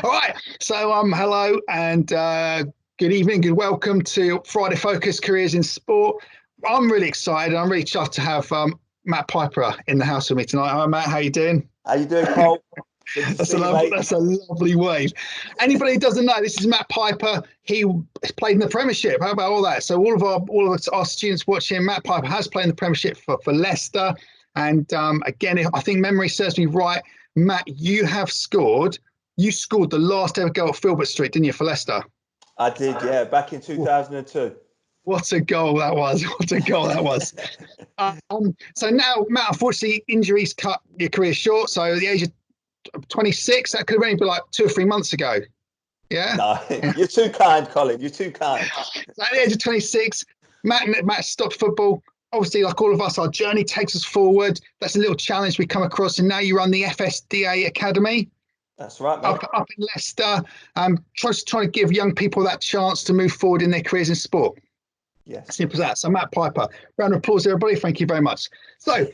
All right. So, hello and good evening. Good welcome to Friday Focus Careers in Sport. I'm really excited. I'm really chuffed to have Matt Piper in the house with me tonight. Hi, Matt. How you doing? How you doing, Cole? Good to see you, mate. That's a lovely wave. Anybody who doesn't know, this is Matt Piper. He played in the Premiership. How about all that? So all of our students watching, Matt Piper has played in the Premiership for Leicester. And again, I think memory serves me right. Matt, you scored the last ever goal at Filbert Street, didn't you, for Leicester? I did, yeah, back in 2002. What a goal that was. What a goal that was. So now, Matt, unfortunately, injuries cut your career short. So at the age of 26, that could have only been like 2 or 3 months ago. Yeah? No, you're too kind, Colin. You're too kind. So at the age of 26, Matt stopped football. Obviously, like all of us, our journey takes us forward. That's a little challenge we come across. And now you run the FSDA Academy. That's right, mate. Up in Leicester. Trying to give young people that chance to move forward in their careers in sport. Yes. Simple as that. So Matt Piper, round of applause, everybody. Thank you very much. So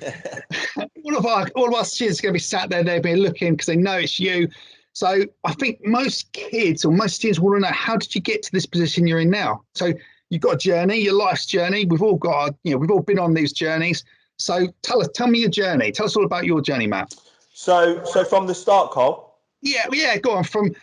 all of our students are going to be sat there. They'll be looking because they know it's you. So I think most kids or most students want to know, how did you get to this position you're in now? So you've got a journey, your life's journey. We've all been on these journeys. So tell me your journey. Tell us all about your journey, Matt. So from the start, Cole. Yeah. Go on from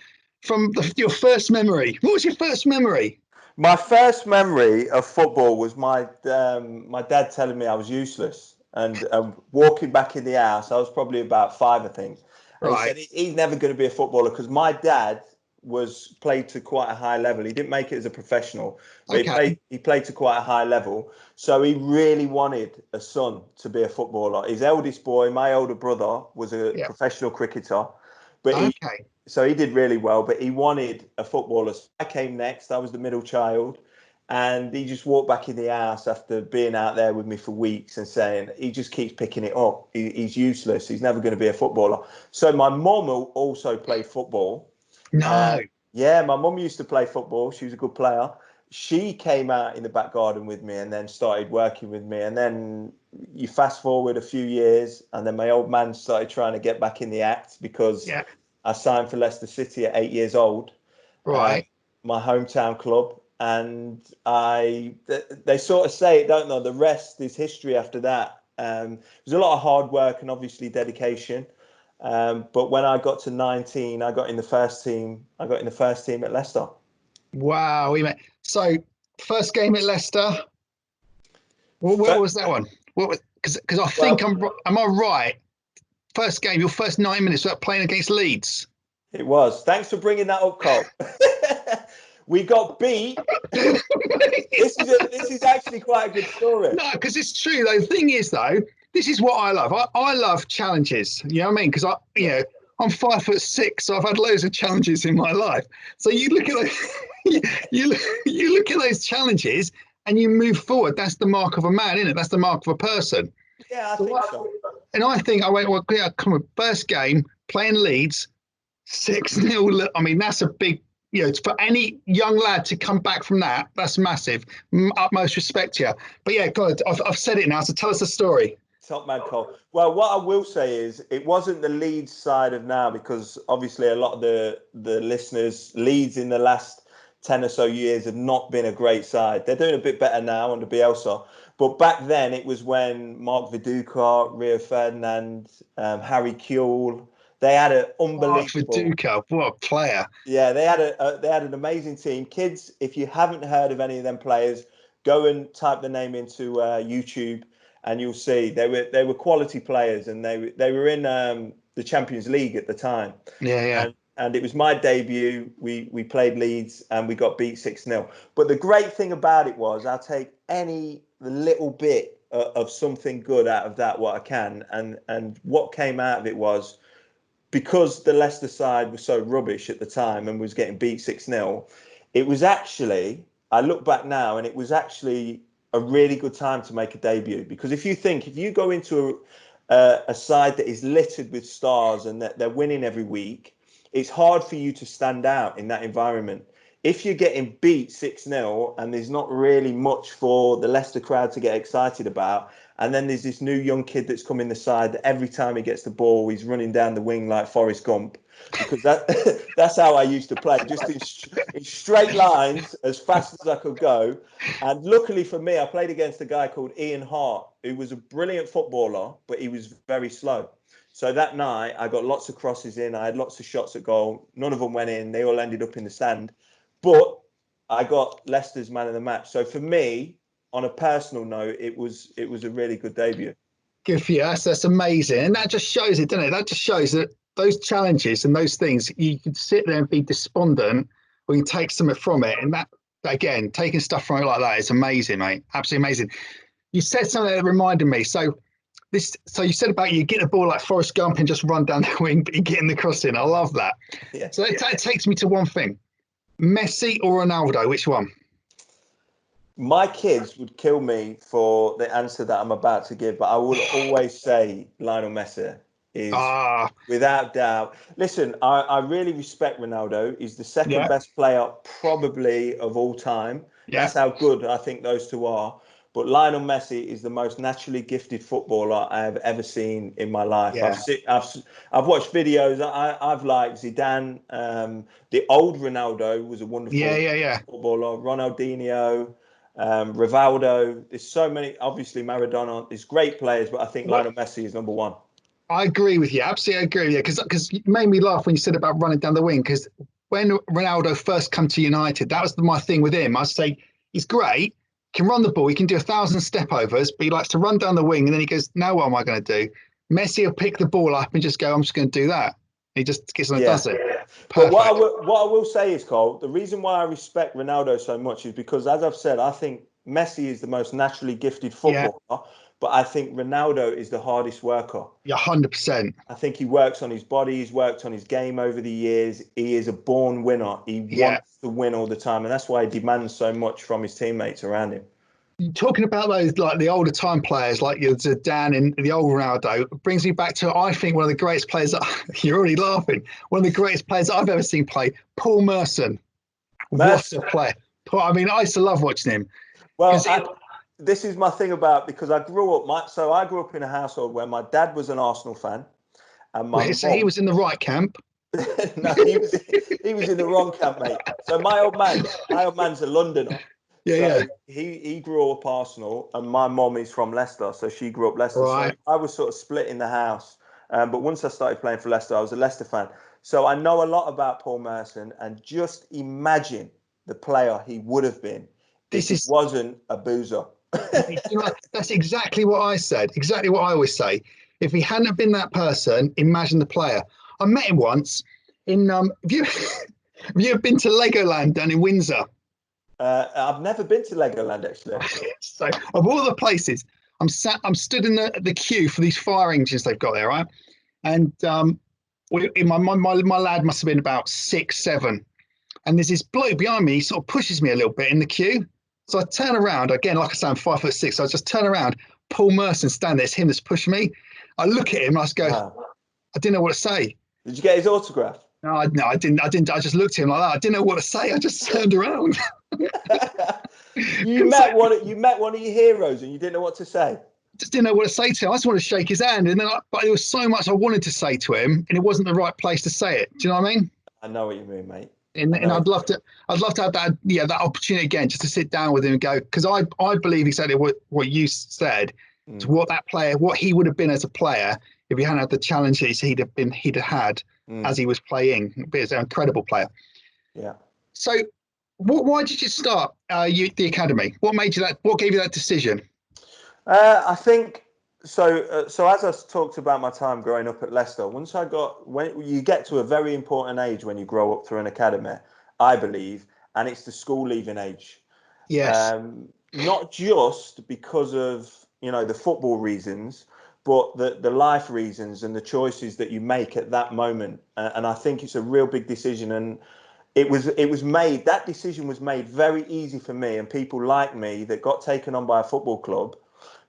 your first memory. What was your first memory? My first memory of football was my dad telling me I was useless, and walking back in the house. I was probably about 5, I think. And Right. he said he's never going to be a footballer because my dad played to quite a high level. He didn't make it as a professional, but he played to quite a high level. So he really wanted a son to be a footballer. His eldest boy, my older brother, was a professional cricketer, but so he did really well, but he wanted a footballer. So I came next. I was the middle child. And he just walked back in the house after being out there with me for weeks and saying, he just keeps picking it up. He's useless. He's never going to be a footballer. So my mum also played football. No. Yeah, my mum used to play football. She was a good player. She came out in the back garden with me and then started working with me. And then you fast forward a few years, and then my old man started trying to get back in the act because I signed for Leicester City at 8 years old, right? My hometown club, and they sort of say it, don't they? The rest is history after that. There's a lot of hard work and obviously dedication. But when I got to 19, I got in the first team. I got in the first team at Leicester. Wow. So first game at Leicester. What was that one? What was, because I think am I right? First game, your first 9 minutes were playing against Leeds. It was. Thanks for bringing that up, Cole. We got beat. This is actually quite a good story. No, because it's true though. The thing is though, this is what I love. I love challenges. You know what I mean? Because I'm 5'6", so I've had loads of challenges in my life. So you look at those, you look at those challenges and you move forward. That's the mark of a man, isn't it? That's the mark of a person. Yeah, I think so. And I think I went, well, yeah, come on, first game playing Leeds, 6-0. I mean, that's a big, for any young lad to come back from that, that's massive. Utmost respect to you. But yeah, God, I've said it now. So tell us the story. Top man, Cole. Well, what I will say is it wasn't the Leeds side of now, because obviously a lot of the listeners, Leeds in the last 10 or so years have not been a great side. They're doing a bit better now under Bielsa. But back then it was when Mark Viduka, Rio Ferdinand, Harry Kewell, they had an unbelievable. Mark Viduka, what a player! Yeah, they had an amazing team. Kids, if you haven't heard of any of them players, go and type the name into YouTube, and you'll see they were quality players, and they were in the Champions League at the time. Yeah. And it was my debut. We played Leeds and we got beat 6-0. But the great thing about it was I'll take any little bit of something good out of that, what I can. And what came out of it was, because the Leicester side was so rubbish at the time and was getting beat 6-0, it was actually, I look back now, and it was actually a really good time to make a debut. Because if you go into a side that is littered with stars and that they're winning every week, it's hard for you to stand out in that environment. if you're getting beat 6-0 and there's not really much for the Leicester crowd to get excited about, and then there's this new young kid that's come in the side that every time he gets the ball, he's running down the wing like Forrest Gump, because that's how I used to play, just in straight lines as fast as I could go. And luckily for me, I played against a guy called Ian Hart, who was a brilliant footballer, but he was very slow. So that night, I got lots of crosses in. I had lots of shots at goal. None of them went in. They all ended up in the stand. But I got Leicester's man of the match. So for me, on a personal note, it was a really good debut. Good for you. That's amazing. And that just shows it, doesn't it? That just shows that those challenges and those things, you can sit there and be despondent, or you can take something from it. And that, again, taking stuff from it like that is amazing, mate. Absolutely amazing. You said something that reminded me. So you said about you get the ball like Forrest Gump and just run down the wing, but you're getting the cross in. I love that. Yeah. So that takes me to one thing. Messi or Ronaldo, which one? My kids would kill me for the answer that I'm about to give, but I would always say Lionel Messi is without doubt. Listen, I really respect Ronaldo. He's the second best player probably of all time. Yeah. That's how good I think those two are. But Lionel Messi is the most naturally gifted footballer I have ever seen in my life. Yeah. I've watched videos. I've liked Zidane. The old Ronaldo was a wonderful footballer. Ronaldinho, Rivaldo. There's so many. Obviously, Maradona. There's great players, but I think Lionel Messi is number one. I agree with you. Absolutely agree with you. Because you made me laugh when you said about running down the wing. Because when Ronaldo first come to United, that was my thing with him. I say he's great. Can run the ball, he can do 1,000 step overs, but he likes to run down the wing, and then he goes, now what am I going to do? Messi will pick the ball up and just go, I'm just going to do that. He just gets on and does it. Perfect. But what I will say is, Cole, the reason why I respect Ronaldo so much is because, as I've said, I think Messi is the most naturally gifted footballer, but I think Ronaldo is the hardest worker. Yeah, 100%. I think he works on his body, he's worked on his game over the years. He is a born winner. He wants to win all the time, and that's why he demands so much from his teammates around him. Talking about those, like the older time players, like your Zidane and the old Ronaldo, brings me back to, I think, one of the greatest players you're already laughing. One of the greatest players I've ever seen play, Paul Merson. What a player! I mean, I used to love watching him. Well, this is my thing about, because I grew up in a household where my dad was an Arsenal fan, and my mom, he was in the right camp. No, he was in the wrong camp, mate. So my old man's a Londoner. He grew up Arsenal, and my mom is from Leicester, so she grew up Leicester. Right. So I was sort of split in the house. But once I started playing for Leicester, I was a Leicester fan. So I know a lot about Paul Merson, and just imagine the player he would have been if he wasn't a boozer. That's exactly what I said. Exactly what I always say. If he hadn't been that person, imagine the player. I met him once in. Have you been to Legoland down in Windsor? I've never been to Legoland, actually. So of all the places, I'm stood in the queue for these fire engines they've got there, right? And my lad must have been about 6, 7, and there's this bloke behind me. He sort of pushes me a little bit in the queue. So I turn around again, like I say, I'm 5'6". So I just turn around. Paul Merson standing there. It's him that's pushed me. I look at him and I just go, I didn't know what to say. Did you get his autograph? No, I didn't. I just looked at him like that. I didn't know what to say. I just turned around. You met one of your heroes and you didn't know what to say. Just didn't know what to say to him. I just wanted to shake his hand, and then but there was so much I wanted to say to him, and it wasn't the right place to say it. Do you know what I mean? I know what you mean, mate. And I'd love to have that opportunity again, just to sit down with him and go, because I believe exactly what you said, to what he would have been as a player if he hadn't had the challenges he'd have had as he was playing. He's an incredible player. Yeah. So, why did you start the academy? What made you that? What gave you that decision? I think so. So as I talked about my time growing up at Leicester, when you get to a very important age when you grow up through an academy, I believe, and it's the school leaving age. Yes. Not just because of the football reasons, but the life reasons and the choices that you make at that moment. And I think it's a real big decision. And that decision was made very easy for me and people like me that got taken on by a football club,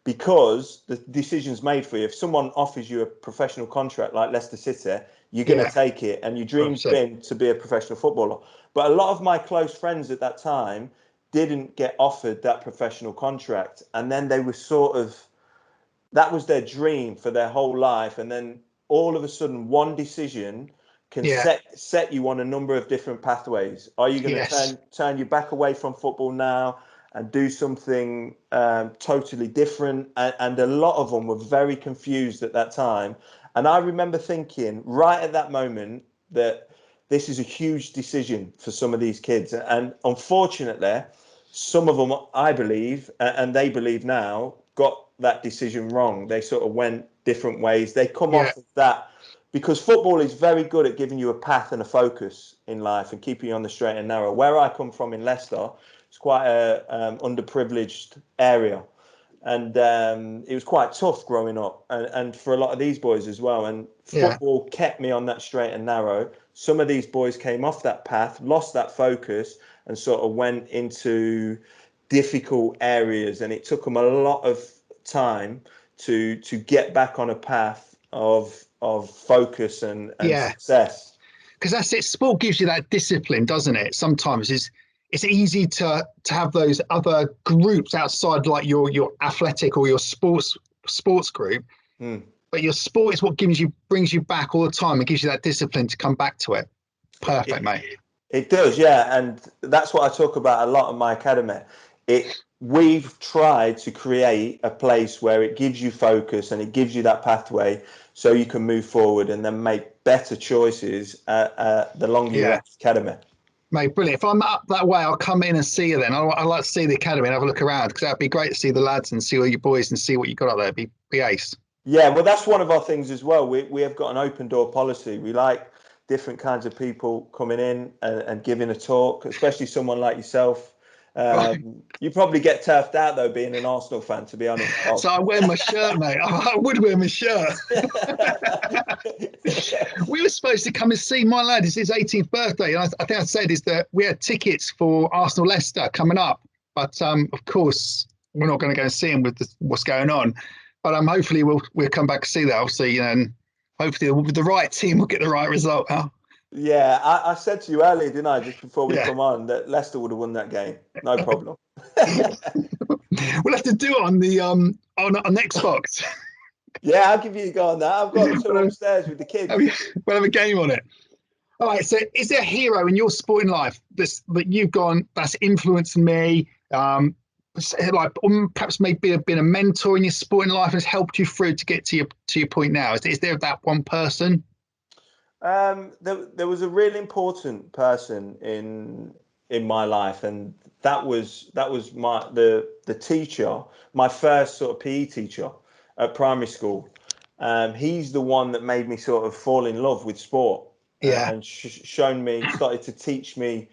because the decision's made for you. If someone offers you a professional contract like Leicester City, you're going to take it, and your dream's been to be a professional footballer. But a lot of my close friends at that time didn't get offered that professional contract, and then they were sort of, that was their dream for their whole life, and then all of a sudden one decision can set you on a number of different pathways. Are you going to turn your back away from football now and do something totally different? And a lot of them were very confused at that time. And I remember thinking right at that moment that this is a huge decision for some of these kids. And unfortunately, some of them, I believe, and they believe now, got that decision wrong. They sort of went different ways. They come off of that, because football is very good at giving you a path and a focus in life and keeping you on the straight and narrow. Where I come from in Leicester, it's quite a underprivileged area. And it was quite tough growing up, and for a lot of these boys as well. And football kept me on that straight and narrow. Some of these boys came off that path, lost that focus, and sort of went into difficult areas. And it took them a lot of time to get back on a path of focus and success. Because that's it. Sport gives you that discipline, doesn't it? Sometimes it's easy to have those other groups outside, like your athletic or your sports group. But your sport is what brings you back all the time and gives you that discipline to come back to it. Perfect, mate. It does, yeah. And that's what I talk about a lot in my academy. We've tried to create a place where it gives you focus and it gives you that pathway so you can move forward and then make better choices the longer you're at the academy. Mate, brilliant. If I'm up that way, I'll come in and see you then. I'd like to see the academy and have a look around, because that'd be great to see the lads and see all your boys and see what you got up there. It'd be ace. Yeah, well, that's one of our things as well. We have got an open door policy. We like different kinds of people coming in and giving a talk, especially someone like yourself. You probably get turfed out, though, being an Arsenal fan, to be honest. So I wear my shirt, mate. I would wear my shirt. We were supposed to come and see my lad. It's his 18th birthday. And I think I said is that we had tickets for Arsenal Leicester coming up. But, of course, we're not going to go and see him with what's going on. But hopefully we'll come back and see that. Obviously, and hopefully with the right team, we'll get the right result. Huh? Yeah, I said to you earlier, didn't I, just before we come on, that Leicester would have won that game. No problem. We'll have to do it on the on Xbox. Yeah, I'll give you a go on that. I've got some upstairs with the kids. We'll have a game on it. All right, so is there a hero in your sporting life that you've gone, that's influenced me, like perhaps maybe been a mentor in your sporting life and has helped you through to get to your point now? Is there that one person? There was a really important person in my life, and that was the teacher, my first sort of PE teacher at primary school. He's the one that made me sort of fall in love with sport, and started to teach me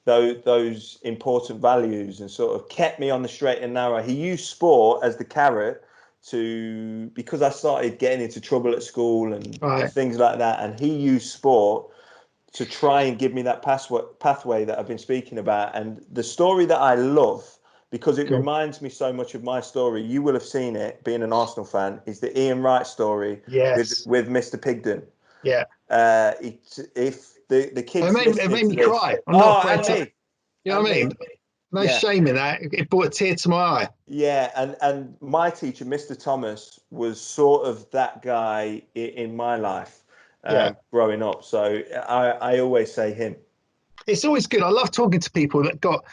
those important values and sort of kept me on the straight and narrow. He used sport as the carrot because I started getting into trouble at school and things like that, and he used sport to try and give me that pathway that I've been speaking about. And the story that I love, because it reminds me so much of my story, you will have seen it being an Arsenal fan, is the Ian Wright story with Mr. Pigden. Yeah. If the kids, it made me cry. I'm not afraid to. You know what I mean? No shame in that. It brought a tear to my eye. Yeah, and my teacher, Mr. Thomas, was sort of that guy in my life growing up. So I always say him. It's always good. I love talking to people that got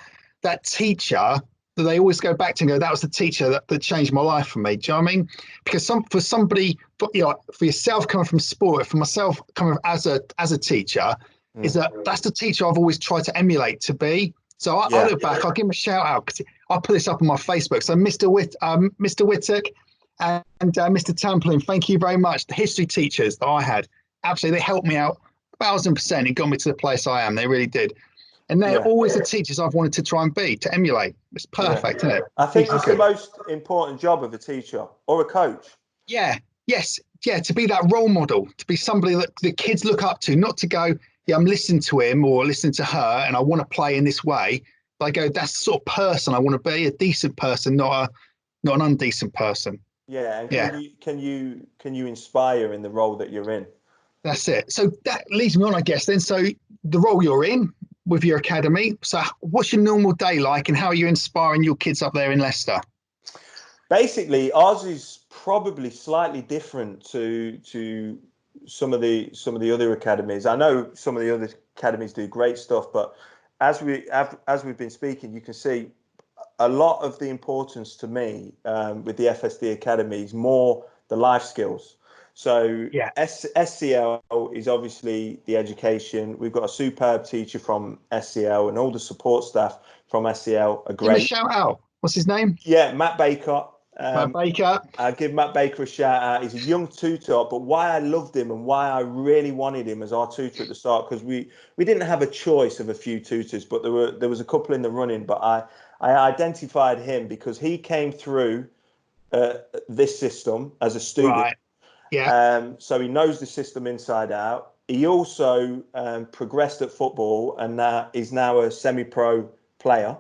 that teacher that they always go back to and go, that was the teacher that changed my life for me. Do you know what I mean? Because for somebody, for yourself coming from sport, for myself coming as a teacher, is that's the teacher I've always tried to emulate to be. So I look back, I'll give him a shout out because I'll put this up on my Facebook. So Mr. Whittock and Mr. Tamplin, thank you very much. The history teachers that I had, absolutely, they helped me out 1,000%. It got me to the place I am. They really did. And they're always the teachers I've wanted to try and be, to emulate. It's perfect, isn't it? I think it's the most important job of a teacher or a coach. Yeah, yes. Yeah, to be that role model, to be somebody that the kids look up to, not to go, I'm listening to him or listening to her and I want to play in this way. But I go, that's the sort of person I want to be, a decent person, not not an undecent person. Yeah, and Yeah, can you inspire in the role that you're in? that's it. So that leads me on, I guess. Then, so the role you're in with your academy. So, what's your normal day like, and how are you inspiring your kids up there in Leicester? Basically, ours is probably slightly different to some of the other academies. I know some of the other academies do great stuff, but as we've been speaking, you can see a lot of the importance to me with the FSD Academy is more the life skills. So Yeah. SCL is obviously the education. We've got a superb teacher from SCL, and all the support staff from SCL are Give him a great. shout out. What's his name? Yeah, Matt Baker. Matt Baker. I give Matt Baker a shout out. He's a young tutor, but why I loved him and why I really wanted him as our tutor at the start, because we didn't have a choice of a few tutors, but there was a couple in the running. But I identified him because he came through this system as a student. Right. Yeah. So he knows the system inside out. He also progressed at football and is now a semi-pro player.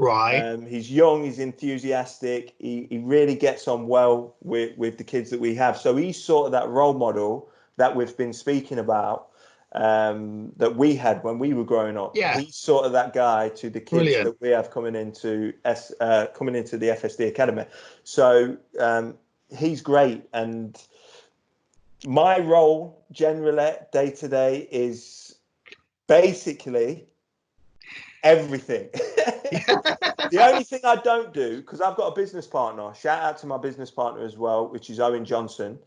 Right. He's young, he's enthusiastic, he really gets on well with the kids that we have. So he's sort of that role model that we've been speaking about, that we had when we were growing up. Yeah. He's sort of that guy to the kids Brilliant. that we have coming into the FSD Academy. So he's great. And my role generally day to day is basically everything. The only thing I don't do, because I've got a business partner, shout out to my business partner as well, which is Owen Johnson.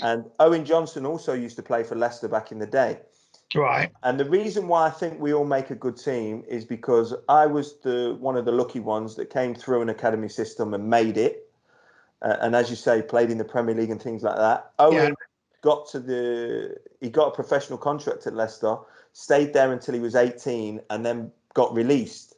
And Owen Johnson also used to play for Leicester back in the day. Right. And the reason why I think we all make a good team is because I was one of the lucky ones that came through an academy system and made it. And as you say, played in the Premier League and things like that. Owen got a professional contract at Leicester, stayed there until he was 18 and then got released.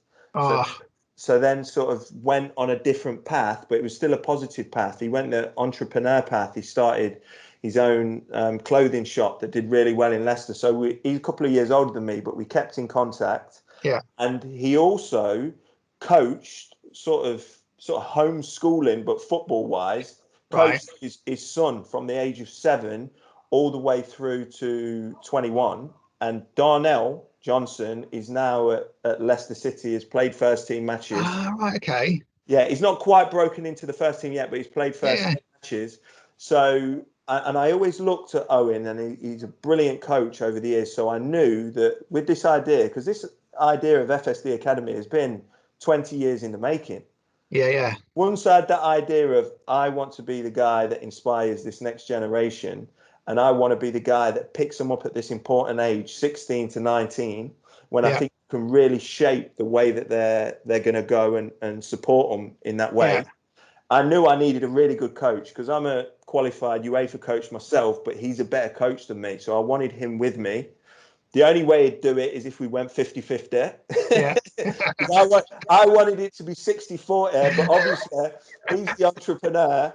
So then sort of went on a different path, but it was still a positive path. He went the entrepreneur path. He started his own clothing shop that did really well in Leicester. So he's a couple of years older than me, but we kept in contact. Yeah. And he also coached sort of homeschooling, but football wise, coached his son from the age of 7 all the way through to 21. And Darnell Johnson is now at Leicester City, has played first team matches. Right, okay. Yeah, he's not quite broken into the first team yet, but he's played first team matches. So, and I always looked at Owen, and he's a brilliant coach over the years. So I knew that with this idea, because this idea of FSD Academy has been 20 years in the making. Yeah. Once I had that idea of I want to be the guy that inspires this next generation, and I want to be the guy that picks them up at this important age, 16 to 19, when I think you can really shape the way that they're going to go and support them in that way. Yeah. I knew I needed a really good coach because I'm a qualified UEFA coach myself, but he's a better coach than me. So I wanted him with me. The only way he'd do it is if we went 50-50. Yeah. I wanted it to be 60-40, but obviously he's the entrepreneur.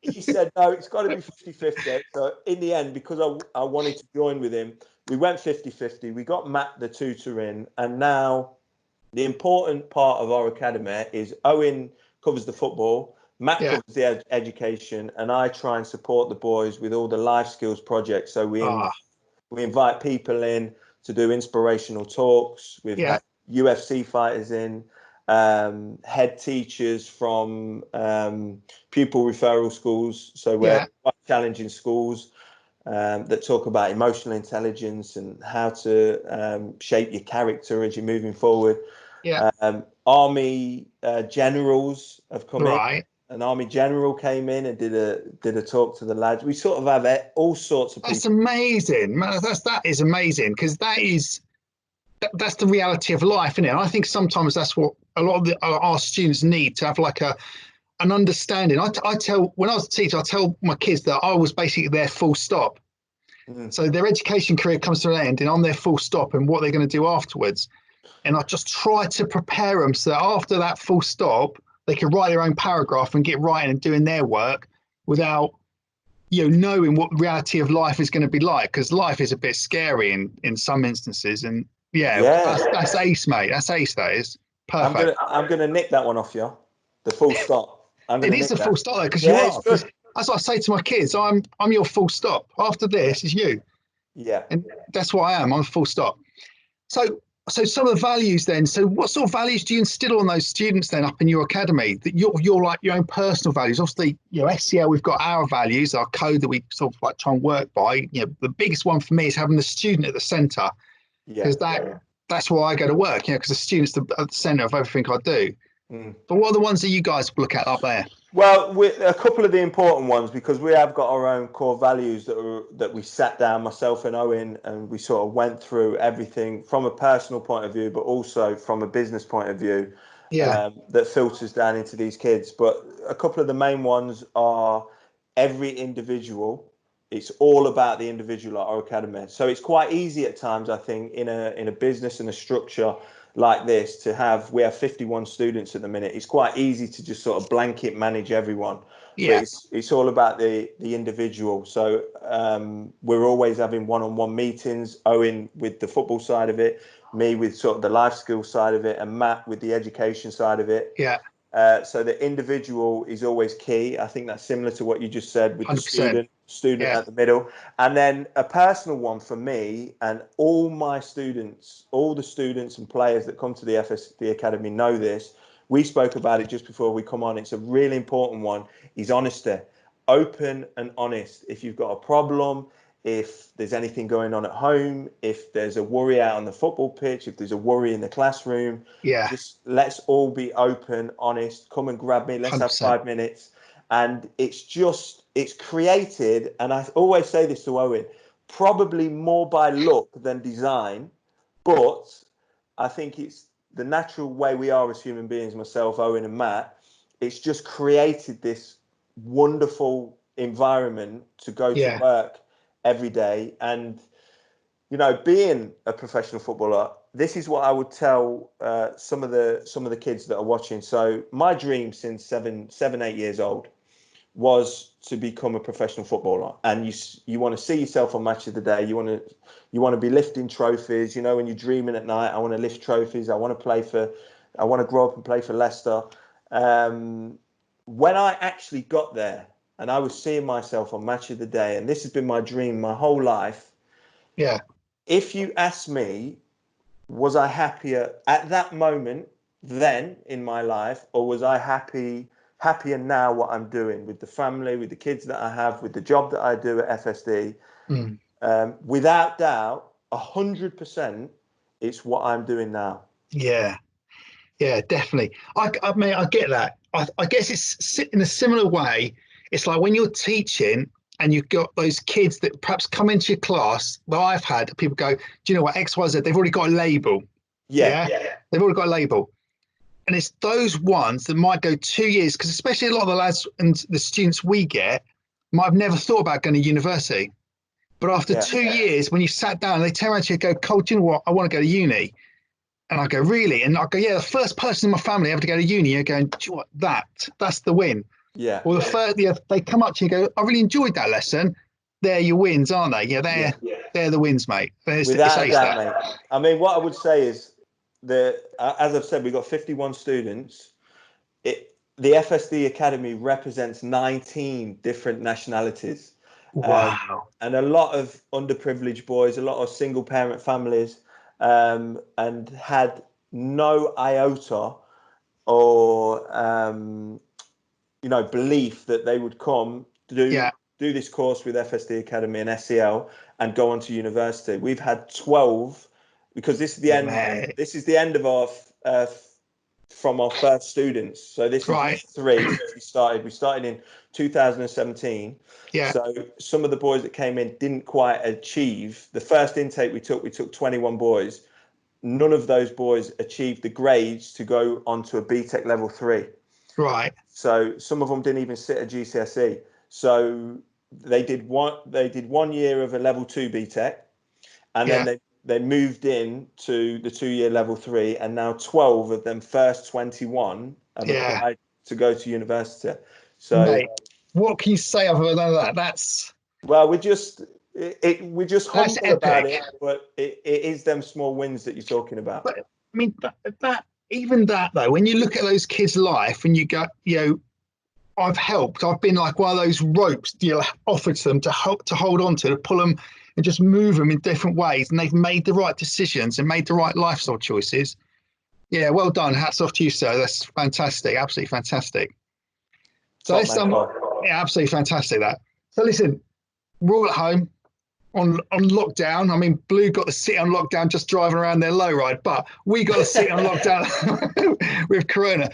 He said, no, it's got to be 50-50. So in the end, because I wanted to join with him, we went 50-50. We got Matt, the tutor, in. And now the important part of our academy is Owen covers the football, Matt covers the education, and I try and support the boys with all the life skills projects. So we invite people in to do inspirational talks. We've had UFC fighters in, head teachers from pupil referral schools. So we're quite challenging schools that talk about emotional intelligence and how to shape your character as you're moving forward. Army generals have come in. An army general came in and did a talk to the lads. We sort of have all sorts of people. That's amazing, man. That is amazing because that's the reality of life, isn't it? And I think sometimes that's what a lot of our students need to have, like an understanding. I tell, when I was a teacher, I tell my kids that I was basically their full stop. So their education career comes to an end, and I'm their full stop and what they're going to do afterwards. And I just try to prepare them so that after that full stop, they can write their own paragraph and get writing and doing their work without, knowing what reality of life is going to be like. Because life is a bit scary in some instances. And that's ace, mate. That's ace. That is perfect. I'm gonna nick that one off you. The full stop. I'm It going to is nick a full that. stop though, because you Yeah, are. it's good. Because that's what I say to my kids. I'm your full stop. After this is you, Yeah. and that's what I am. I'm a full stop. So some of the values then. So what sort of values do you instill on those students then up in your academy? That you're like your own personal values. Obviously, SCL, we've got our values, our code that we sort of like try and work by. The biggest one for me is having the student at the centre, because that's why I go to work. Because the student's at the centre of everything I do. Mm. But what are the ones that you guys look at up there? Well, a couple of the important ones, because we have got our own core values that we sat down, myself and Owen, and we sort of went through everything from a personal point of view, but also from a business point of view, that filters down into these kids. But a couple of the main ones are every individual. It's all about the individual at our academy. So it's quite easy at times, I think, in a business and a structure like this to have. We have 51 students at the minute. It's quite easy to just sort of blanket manage everyone, but it's all about the individual. So we're always having one-on-one meetings, Owen with the football side of it, me with sort of the life skills side of it, and Matt with the education side of it. So the individual is always key. I think that's similar to what you just said with 100%. the student at the middle. And then a personal one for me and all my students, all the students and players that come to the FSD Academy know this. We spoke about it just before we come on. It's a really important one, is honesty. Open and honest. If you've got a problem, if there's anything going on at home, if there's a worry out on the football pitch, if there's a worry in the classroom, just let's all be open, honest. Come and grab me. Let's 100%. have 5 minutes. And it's created, and I always say this to Owen, probably more by luck than design, but I think it's the natural way we are as human beings, myself, Owen and Matt. It's just created this wonderful environment to go to work every day. And being a professional footballer, this is what I would tell some of the kids that are watching. So my dream since 8 years old was to become a professional footballer, and you want to see yourself on Match of the Day. You want to be lifting trophies. When you're dreaming at night, I want to lift trophies. I want to grow up and play for Leicester. When I actually got there, and I was seeing myself on Match of the Day, and this has been my dream my whole life. If you ask me, was I happier at that moment then in my life, or was I happier now what I'm doing with the family, with the kids that I have, with the job that I do at FSD? Without doubt, 100%, it's what I'm doing now. Yeah, definitely. I mean, I get that. I guess it's in a similar way. It's like when you're teaching and you've got those kids that perhaps come into your class that I've had, people go, do you know what, X, Y, Z, they've already got a label. They've already got a label. And it's those ones that might go 2 years, because especially a lot of the lads and the students we get might have never thought about going to university. But after 2 years, when you sat down, they turn around to you and go, Cole, do you know what? I want to go to uni. And I go, really? And I go, yeah, the first person in my family ever to go to uni, you're going, do you know what? That's the win. Or the first, they come up to you and go, I really enjoyed that lesson. They're your wins, aren't they? They're the wins, mate. Without a doubt, mate. I mean, what I would say is as I've said, we've got 51 students. The FSD Academy represents 19 different nationalities. Wow. And a lot of underprivileged boys, a lot of single parent families, and had no iota or belief that they would come to do this course with FSD Academy and SCL and go on to university. We've had 12, because this is the end. This is the end of our from our first students. So this is year 3 since we started. We started in 2017. So some of the boys that came in didn't quite achieve the first intake we took. We took 21 boys. None of those boys achieved the grades to go onto a BTEC level 3. So some of them didn't even sit a GCSE. So they did 1 year of a level 2 BTEC, and then they moved in to the 2-year level 3, and now 12 of them first 21 have applied to go to university. So, mate, what can you say other than that? We're just humble about it, but it is them small wins that you're talking about. But I mean, that even that though, when you look at those kids' life and you go, I've helped. I've been like one of those ropes offered to them to hold on to pull them and just move them in different ways. And they've made the right decisions and made the right lifestyle choices. Yeah, well done. Hats off to you, sir. That's fantastic. Absolutely fantastic. So it's yeah, absolutely fantastic that. So listen, we're all at home on lockdown. I mean, Blue got the city on lockdown just driving around their lowride, but we got the city on lockdown with Corona.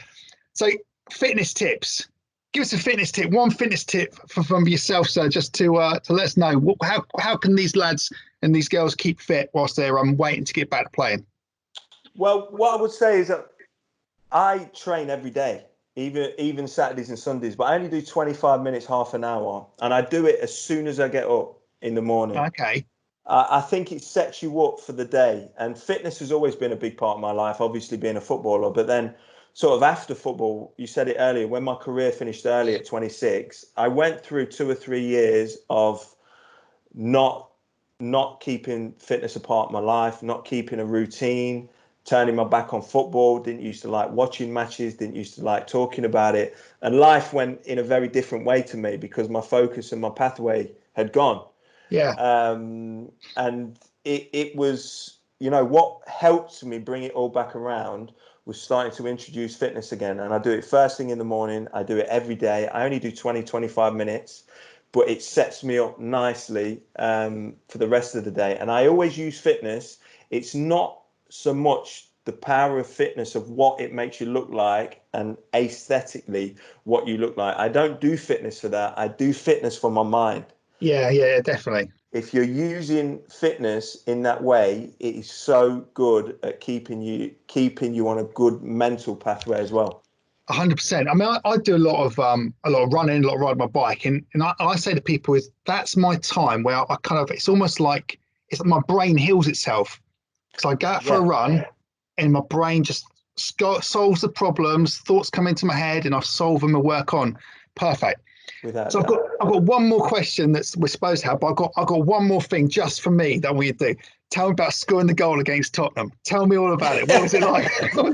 So fitness tips. Give us a fitness tip. One fitness tip from yourself, sir, just to let us know how can these lads and these girls keep fit whilst they're waiting to get back to playing. Well, what I would say is that I train every day, even Saturdays and Sundays, but I only do 25 minutes, half an hour, and I do it as soon as I get up in the morning. Okay. I think it sets you up for the day, and fitness has always been a big part of my life, obviously being a footballer, but then sort of after football, you said it earlier, when my career finished early at 26, I went through 2 or 3 years of not keeping fitness a part of my life, not keeping a routine, turning my back on football, didn't used to like watching matches, didn't used to like talking about it. And life went in a very different way to me because my focus and my pathway had gone. Yeah. And it was, what helped me bring it all back around was starting to introduce fitness again. And I do it first thing in the morning. I do it every day. I only do 20, 25 minutes, but it sets me up nicely for the rest of the day. And I always use fitness. It's not so much the power of fitness of what it makes you look like and aesthetically what you look like. I don't do fitness for that. I do fitness for my mind. Yeah, definitely. If you're using fitness in that way, it is so good at keeping you on a good mental pathway as well. 100%. I mean, I do a lot of running, a lot of riding my bike, and I say to people that's my time where I kind of, it's almost like my brain heals itself. Because I go out for a run and my brain just solves the problems, thoughts come into my head and I solve them and work on. Perfect. So I've got one more question that we're supposed to have, but I've got one more thing just for me that we do. Tell me about scoring the goal against Tottenham. Tell me all about it. What was it like?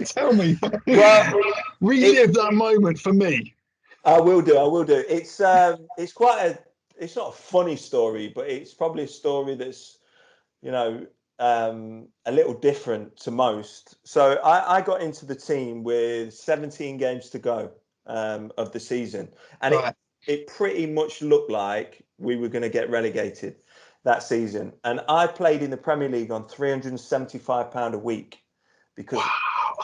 Tell me. Well, relive that moment for me. I will do. It's it's not a funny story, but it's probably a story that's, a little different to most. So I got into the team with 17 games to go of the season, and it pretty much looked like we were going to get relegated that season. And I played in the Premier League on £375 a week because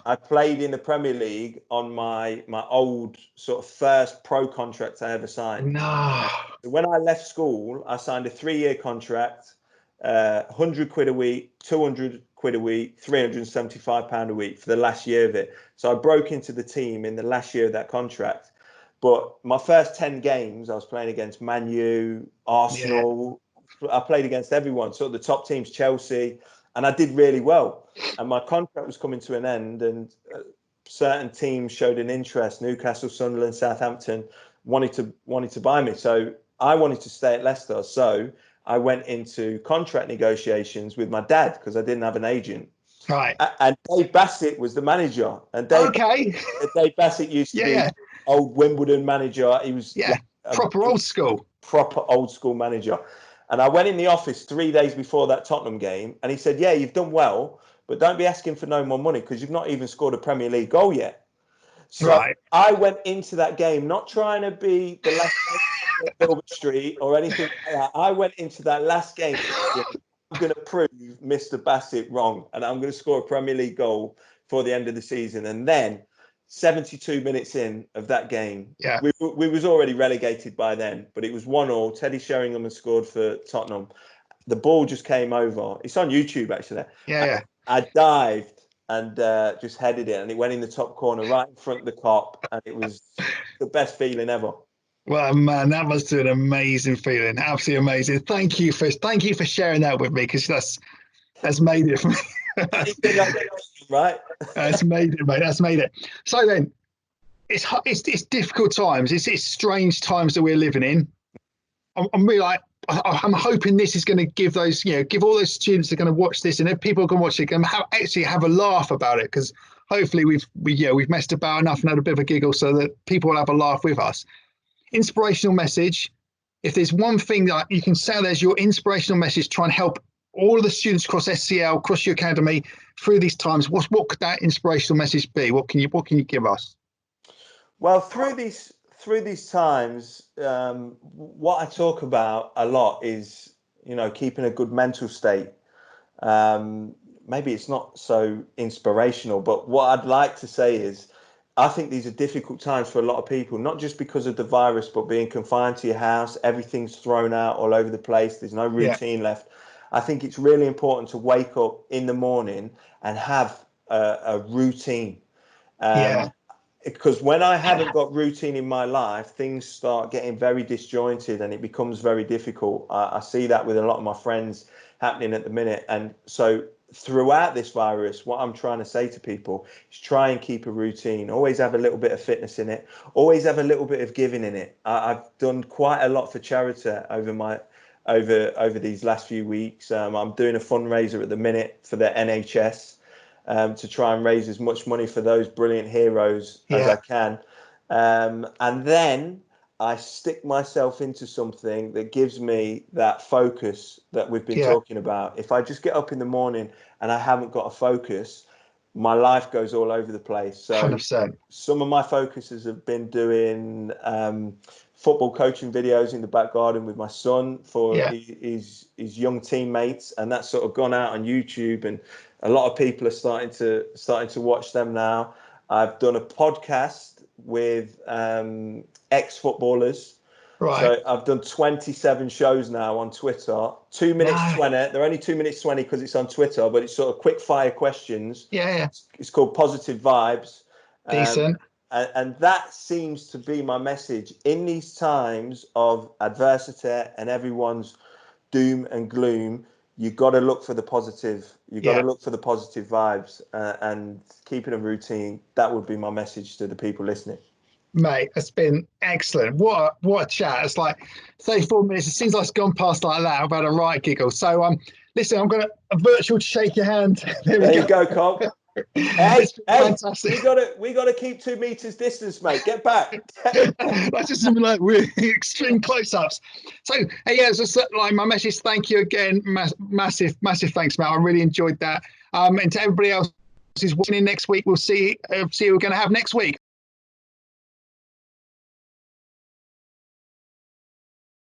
I played in the Premier League on my old sort of first pro contract I ever signed. No. When I left school, I signed a 3-year contract. 100 quid a week, 200 quid a week, £375 a week for the last year of it. So I broke into the team in the last year of that contract. But my first 10 games, I was playing against Man U, Arsenal. Yeah. I played against everyone, sort of the top teams, Chelsea, and I did really well. And my contract was coming to an end, and certain teams showed an interest. Newcastle, Sunderland, Southampton wanted to buy me. So I wanted to stay at Leicester. So I went into contract negotiations with my dad because I didn't have an agent. Right. And Dave Bassett was the manager. And Dave Bassett used to be old Wimbledon manager. He was proper old school manager. And I went in the office 3 days before that Tottenham game, and he said, "Yeah, you've done well, but don't be asking for no more money because you've not even scored a Premier League goal yet." So I went into that game not trying to be the last Filbert Street or anything like that. I went into that last game thinking, I'm going to prove Mr. Bassett wrong, and I'm going to score a Premier League goal for the end of the season. And then 72 minutes in of that game, we was already relegated by then, but it was 1-1. Teddy Sheringham had scored for Tottenham. The ball just came over. It's on YouTube, actually. I dived and just headed it, and it went in the top corner right in front of the Kop, and it was the best feeling ever. Well, man, that must be an amazing feeling. Absolutely amazing. Thank you for sharing that with me, because that's made it for me. Right? That's made it, mate. That's made it. So then, it's difficult times. It's strange times that we're living in. I'm really like, I'm hoping this is going to give those, give all those students that are going to watch this, and if people can watch it, can actually have a laugh about it, because hopefully we've messed about enough and had a bit of a giggle so that people will have a laugh with us. inspirational message. If there's one thing that you can say there's your inspirational message, try and help all of the students across SCL, across your academy through these times, what could that inspirational message be? What can you give us? Well, through these times, what I talk about a lot is, keeping a good mental state. Maybe it's not so inspirational, but what I'd like to say is, I think these are difficult times for a lot of people, not just because of the virus, but being confined to your house, everything's thrown out all over the place. There's no routine left. I think it's really important to wake up in the morning and have a routine. Because when I haven't got routine in my life, things start getting very disjointed and it becomes very difficult. I see that with a lot of my friends happening at the minute. And so throughout this virus, what I'm trying to say to people is try and keep a routine. Always have a little bit of fitness in it. Always have a little bit of giving in it. I've done quite a lot for charity over these last few weeks. I'm doing a fundraiser at the minute for the NHS. To try and raise as much money for those brilliant heroes as I can. And then I stick myself into something that gives me that focus that we've been talking about. If I just get up in the morning and I haven't got a focus, my life goes all over the place. So 100%. Some of my focuses have been doing football coaching videos in the back garden with my son for his young teammates, and that's sort of gone out on YouTube, and a lot of people are starting to watch them now. I've done a podcast with ex-footballers. Right. So I've done 27 shows now on Twitter. 2 minutes 20. They're only 2 minutes 20 because it's on Twitter, but it's sort of quick fire questions. It's called Positive Vibes. Decent. And that seems to be my message in these times of adversity and everyone's doom and gloom. You got to look for the positive. You got to look for the positive vibes and keeping a routine. That would be my message to the people listening. Mate, it's been excellent. What a chat. It's like 34 minutes. It seems like it's gone past like that. I've had a right giggle. So listen, I'm gonna a virtual shake your hand. There you go, Cole. Hey, fantastic. we gotta keep 2 meters distance, mate. Get back. That's just something like we're extreme close-ups. So it's just like my message. Thank you again. Massive thanks, Matt. I really enjoyed that. And to everybody else who's watching in next week, we'll see who we're going to have next week.